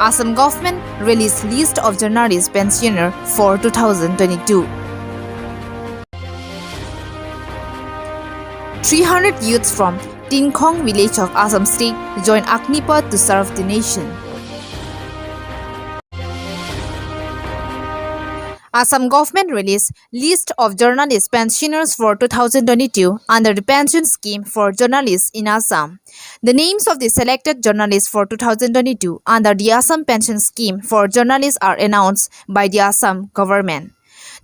Assam government released list of journalist pensioner for 2022. 300 youths from Tinkhong village of Assam state joined Agnipath to serve the nation. Assam government released list of journalist pensioners for 2022 under the pension scheme for journalists in Assam. The names of the selected journalists for 2022 under the Assam pension scheme for journalists are announced by the Assam government.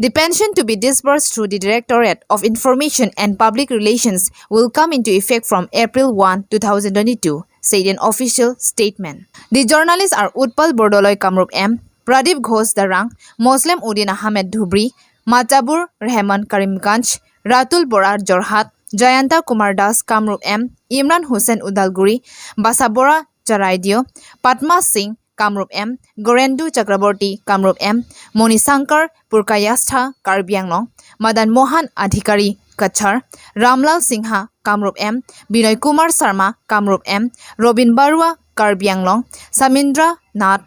The pension to be disbursed through the Directorate of Information and Public Relations will come into effect from April 1, 2022, said an official statement. The journalists are Utpal Bordoloi Kamrup M, Pradeep Ghosh Darang, Muslim Udin Ahmed Dhubri, Matabur Rehman Karimganj, Ratul Bora Jorhat, Jayanta Kumar Das Kamrup M, Imran Hussain Udalguri, Basabora Charaidio, Padma Singh Kamrup M, Gorendu Chakraborty Kamrup M, Monisankar Purkayastha Karbi Anglong, Madan Mohan Adhikari Kachar, Ramlal Singha Kamrup M, Binoy Kumar Sarma Kamrup M, Robin Barua Karbi Anglong, Samindra Nath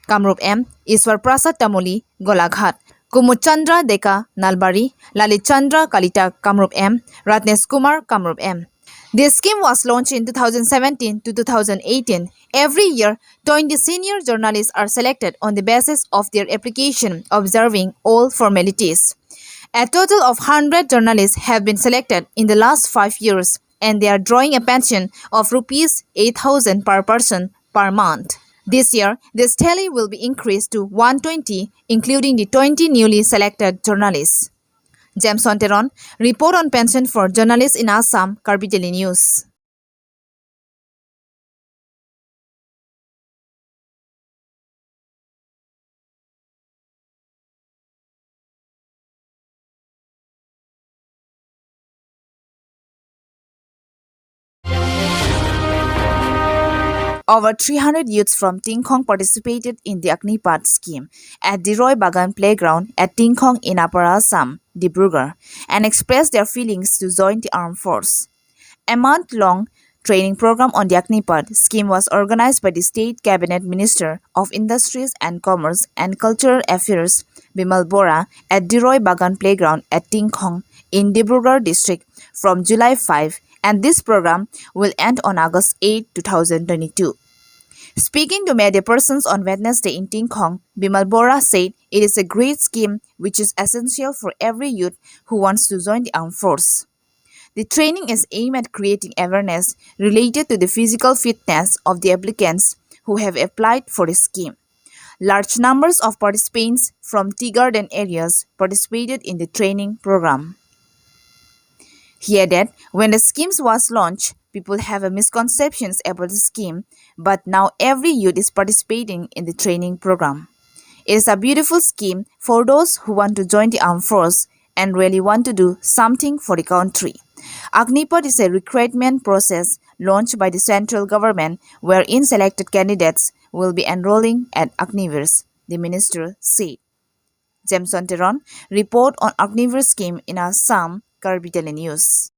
Kamrup M, Iswar Prasad Tamoli Golaghat, Kumud Chandra Deka Nalbari, Lalit Chandra Kalita Kamrup M, Ratnesh Kumar Kamrup M. This scheme was launched in 2017 to 2018. Every year, 20 senior journalists are selected on the basis of their application, observing all formalities. A total of 100 journalists have been selected in the last 5 years, and they are drawing a pension of Rs 8,000 per person per month. This year, this tally will be increased to 120, including the 20 newly selected journalists. James Sonteron, report on pension for journalists in Assam, Karbi Daily News. Over 300 youths from Tinkhong participated in the Agnipath scheme at the Roy Bagan Playground at Tinkhong in Upper Assam, Dibrugarh, and expressed their feelings to join the armed force. A month-long training program on the Agnipath scheme was organized by the State Cabinet Minister of Industries and Commerce and Cultural Affairs, Bimal Bora, at the Roy Bagan Playground at Tinkhong in Dibrugarh district from July 5, and this program will end on August 8, 2022. Speaking to media persons on Wednesday in Tinkhong, Bimal Bora said it is a great scheme which is essential for every youth who wants to join the armed force. The training is aimed at creating awareness related to the physical fitness of the applicants who have applied for the scheme. Large numbers of participants from tea garden areas participated in the training program. He added, when the scheme was launched, people have misconceptions about the scheme, but now every youth is participating in the training program. It is a beautiful scheme for those who want to join the armed force and really want to do something for the country. Agnipath is a recruitment process launched by the central government wherein selected candidates will be enrolling at Agniveer, the minister said. James Sonteron, report on Agniveer scheme in Assam, Karbi Daily News.